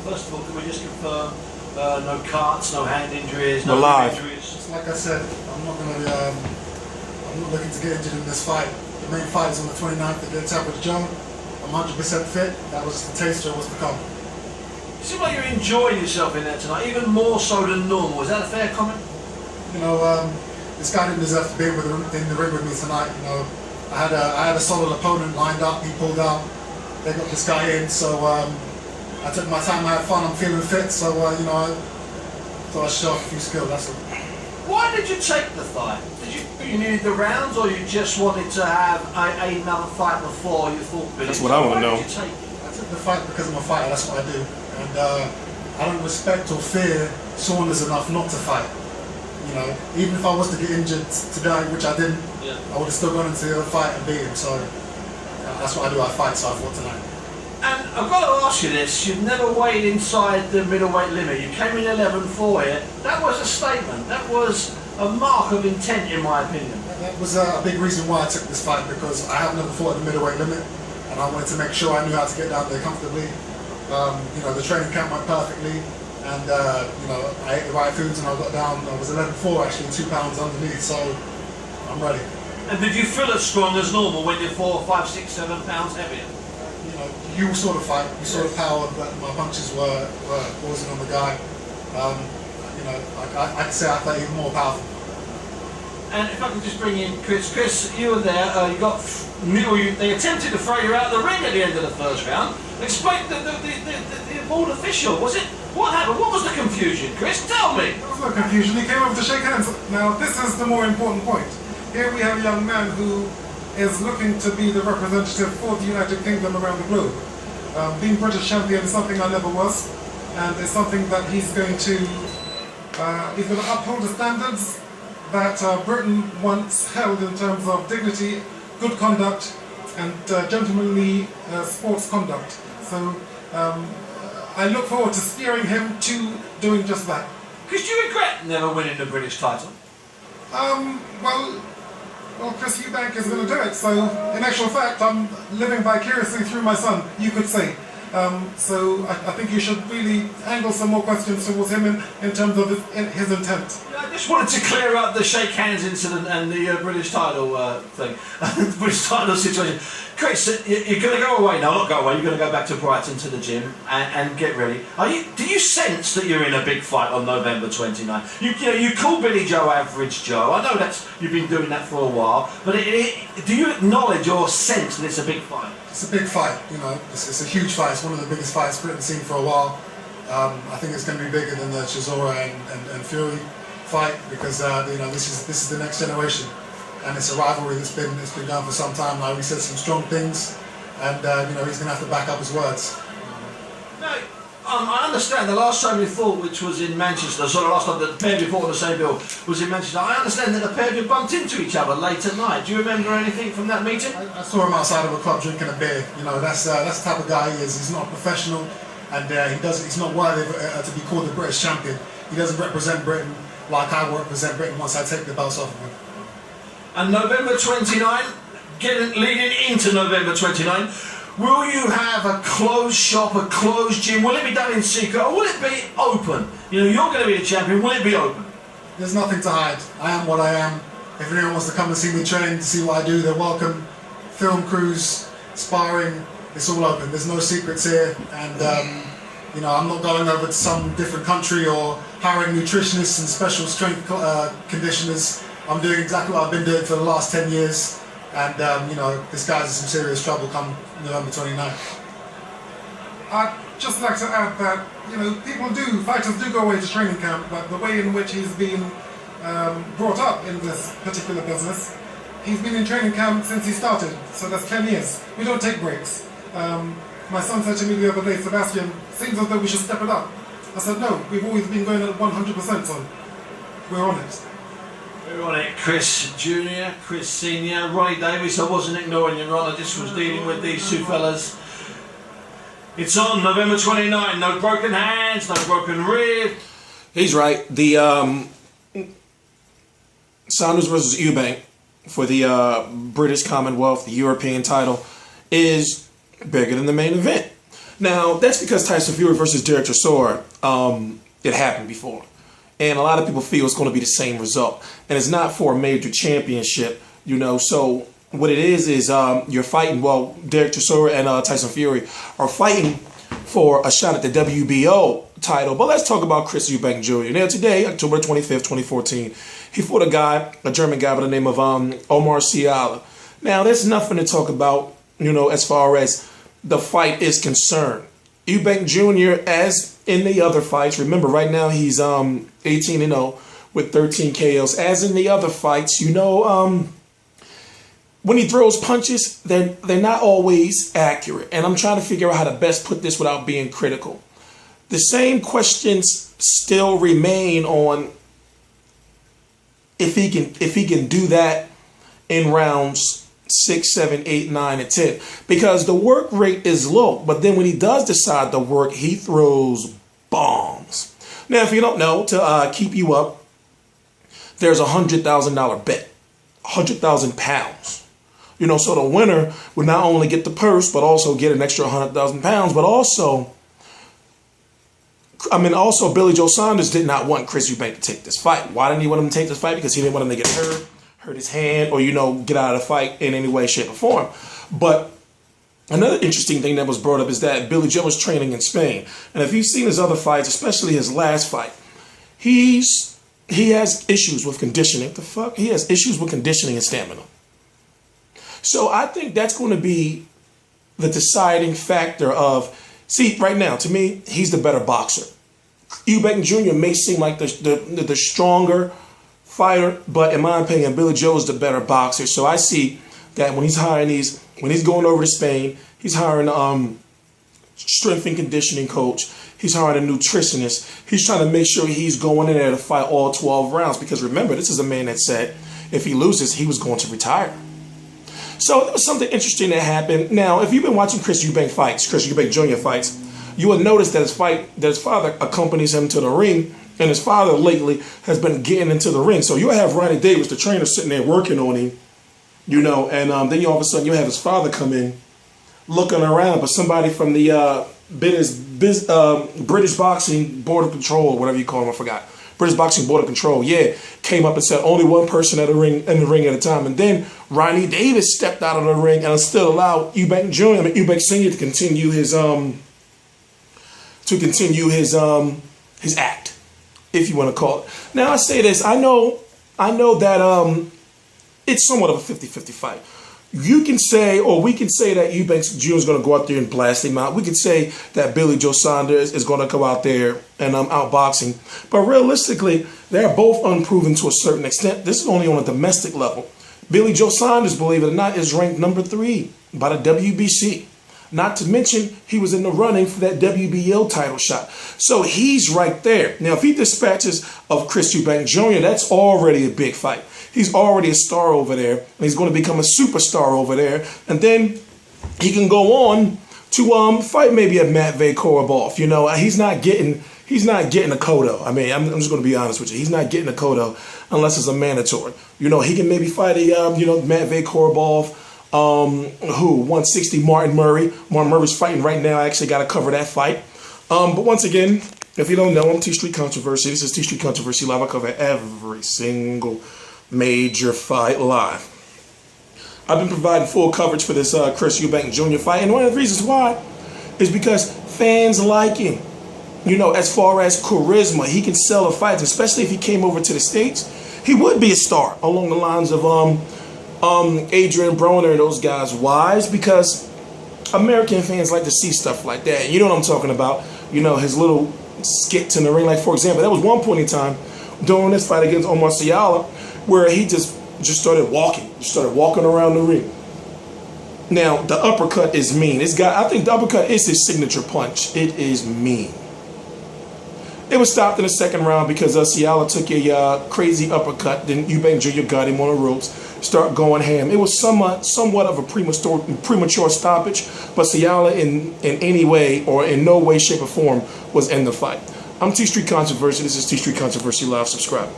First of all, can we just confirm no cuts, no hand injuries, no injuries? Just like I said, I'm not looking to get injured in this fight. The main fight is on the 29th against Average Joe. I'm 100% fit. That was the taster of what's to come. You seem like you're enjoying yourself in there tonight, even more so than normal. Is that a fair comment? You know, this guy didn't deserve to be in the ring with me tonight. You know, I had a solid opponent lined up. He pulled out. They got this guy in, so I took my time. I had fun. I'm feeling fit, so you know, I thought I'd show off a few skills. That's all. Why did you take the fight? Did you needed the rounds, or you just wanted to have another fight before you thought? Billy? That's what I want to know. Why did you take it? I took the fight because I'm a fighter. That's what I do, and I don't respect or fear Saunders enough not to fight. You know, even if I was to get injured today, which I didn't, I would have still gone into the fight and beat him. So that's what I do. I fight, so I fought tonight. And I've got to ask you this, you've never weighed inside the middleweight limit. You came in 11-4 here. That was a statement. That was a mark of intent, in my opinion. That was a big reason why I took this fight, because I have never fought at the middleweight limit, and I wanted to make sure I knew how to get down there comfortably. You know, the training camp went perfectly, and you know, I ate the right foods, and I got down. I was 11-4 actually, 2 pounds underneath, so I'm ready. And did you feel as strong as normal when you're 4, 5, 6, 7 pounds heavier? You know, you saw the fight, you saw the power that my punches were causing on the guy. You know, I can say I felt even more powerful. And if I can just bring in Chris. Chris, you were there, they attempted to throw you out of the ring at the end of the first round. Explain the board official, was it? What happened? What was the confusion? Chris, tell me! There was no confusion, he came over to shake hands. Now, this is the more important point. Here we have a young man who is looking to be the representative for the United Kingdom around the globe. Being British champion is something I never was, and it's something that he's going to uphold the standards that Britain once held in terms of dignity, good conduct, and gentlemanly sports conduct. So I look forward to steering him to doing just that. Because do you regret never winning the British title? Well, Chris Eubank is going to do it, so in actual fact, I'm living vicariously through my son, you could say. So I think you should really angle some more questions towards him in terms of his intent. I just wanted to clear up the shake hands incident and the British title thing, the British title situation. Chris, you're going to go away now, not go away, you're going to go back to Brighton to the gym and get ready. Do you sense that you're in a big fight on November 29th? You call Billy Joe Average Joe, I know you've been doing that for a while, but do you acknowledge or sense that it's a big fight? It's a big fight, you know, it's a huge fight. It's one of the biggest fights Britain's seen for a while. I think it's going to be bigger than the Chisora and Fury fight, because you know, this is the next generation, and it's a rivalry that's been going for some time now. He said some strong things, and you know, he's going to have to back up his words. No, I understand the last time you fought, which was in Manchester, so the last time the pair of you fought on the same bill was in Manchester. I understand that the pair of you bumped into each other late at night. Do you remember anything from that meeting? I saw him outside of a club drinking a beer. You know, that's the type of guy he is. He's not a professional, and he's not worthy to be called the British champion. He doesn't represent Britain like I will represent Britain once I take the belts off of him. And November 29, leading into November 29, will you have a closed shop, a closed gym? Will it be done in secret, or will it be open? You know, you're going to be the champion, will it be open? There's nothing to hide. I am what I am. If anyone wants to come and see me train, to see what I do, they're welcome. Film crews, sparring, it's all open. There's no secrets here, and you know, I'm not going over to some different country or hiring nutritionists and special strength conditioners. I'm doing exactly what I've been doing for the last 10 years, and you know, this guy's in some serious trouble come November 29th. I'd just like to add that, you know, fighters do go away to training camp, but the way in which he's been brought up in this particular business, he's been in training camp since he started, so that's 10 years. We don't take breaks. My son said to me the other day, Sebastian, seems as though we should step it up. I said, no, we've always been going at 100%, so we're on it. We're on it. Chris Jr., Chris Senior, Ronnie Davies. I wasn't ignoring you, Ron, I just was dealing with these two fellas. It's on November 29, no broken hands, no broken rib. He's right. The Saunders versus Eubank for the British Commonwealth, the European title, is bigger than the main event. Now, that's because Tyson Fury versus Derek Chisora, it happened before. And a lot of people feel it's going to be the same result. And it's not for a major championship, So what it is you're fighting, Derek Chisora and Tyson Fury are fighting for a shot at the WBO title. But let's talk about Chris Eubank Jr. Now, today, October 25th, 2014, he fought a German guy by the name of Omar Siala. Now, there's nothing to talk about, as far as the fight is concerned. Eubank Jr., as in the other fights, remember, right now he's 18-0 with 13 KOs. As in the other fights, when he throws punches, they're not always accurate. And I'm trying to figure out how to best put this without being critical. The same questions still remain on if he can do that in rounds 6, 7, 8, 9, and 10. Because the work rate is low. But then when he does decide to work, he throws bombs. Now, if you don't know, to keep you up, there's a $100,000 bet. 100,000 pounds. So the winner would not only get the purse, but also get an extra 100,000 pounds. But also Billy Joe Saunders did not want Chris Eubank to take this fight. Why didn't he want him to take this fight? Because he didn't want him to get hurt his hand, or, get out of the fight in any way, shape, or form. But another interesting thing that was brought up is that Billy Joe was training in Spain. And if you've seen his other fights, especially his last fight, he has issues with conditioning. He has issues with conditioning and stamina. So I think that's going to be the deciding factor right now, to me, he's the better boxer. Eubank Jr. may seem like the stronger fighter, but in my opinion, Billy Joe is the better boxer. So I see that when he's going over to Spain, he's hiring strength and conditioning coach. He's hiring a nutritionist. He's trying to make sure he's going in there to fight all 12 rounds. Because remember, this is a man that said if he loses, he was going to retire. So there was something interesting that happened. Now, if you've been watching Chris Eubank Jr. fights, you will notice that his father accompanies him to the ring, and his father lately has been getting into the ring. So you'll have Ronnie Davis, the trainer, sitting there working on him, and then all of a sudden you'll have his father come in, looking around, but somebody from the British Boxing Board of Control, whatever you call them, I forgot. British Boxing Board of Control, came up and said only one person in the ring at a time. And then Ronnie Davis stepped out of the ring and still allowed Eubank Sr. to continue his act, if you want to call it. Now I say this, I know that it's somewhat of a 50-50 fight. You can say, or we can say that Eubank Jr. is going to go out there and blast him out. We could say that Billy Joe Saunders is going to come out there and outboxing. But realistically, they're both unproven to a certain extent. This is only on a domestic level. Billy Joe Saunders, believe it or not, is ranked number 3 by the WBC. Not to mention, he was in the running for that WBO title shot. So he's right there. Now, if he dispatches of Chris Eubank Jr., that's already a big fight. He's already a star over there, and he's going to become a superstar over there. And then he can go on to fight maybe a Matvey Korobov. He's not getting a Kodo. I mean, I'm just going to be honest with you. He's not getting a Kodo unless it's a mandatory. He can maybe fight a Matvey Korobov, 160 Martin Murray. Martin Murray's fighting right now. I actually got to cover that fight. But once again, if you don't know, I'm T-Street Controversy. This is T-Street Controversy Live. I cover every single major fight live. I've been providing full coverage for this Chris Eubank Jr. fight, and one of the reasons why is because fans like him. As far as charisma, he can sell a fight, especially if he came over to the States. He would be a star along the lines of Adrian Broner and those guys. Why? Because American fans like to see stuff like that. You know what I'm talking about. His little skits in the ring. Like, for example, that was one point in time during this fight against Omar Siala where he just started walking around the ring. Now, the uppercut is mean. I think the uppercut is his signature punch. It is mean. It was stopped in the second round because Siala took a crazy uppercut. Then Eubank Jr. got him on the ropes, start going ham. It was somewhat of a premature stoppage, but Siala in any way or in no way, shape, or form was in the fight. I'm T-Street Controversy. This is T-Street Controversy Live. Subscribe.